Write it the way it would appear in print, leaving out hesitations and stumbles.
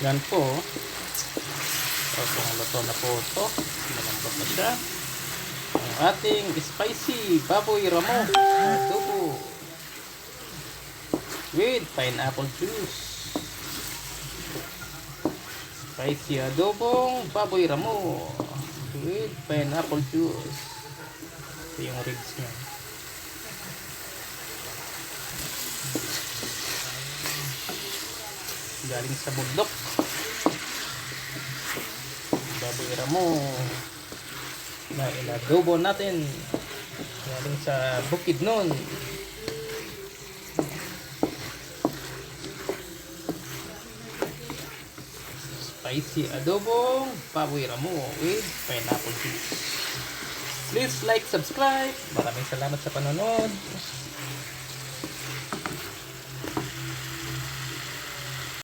Yan po. So, kung luto na po ito, malambot na siya. Ang ating spicy baboy ramo adobo with pineapple juice. Spicy adobong baboy ramo with pineapple juice. Ito yung ribs niya. Galing sa bundok. Baboy ramo na inadobo natin. Galing sa Bukidnon. Spicy adobong baboy ramo with pineapple juice. Please like, subscribe. Maraming salamat sa panonood.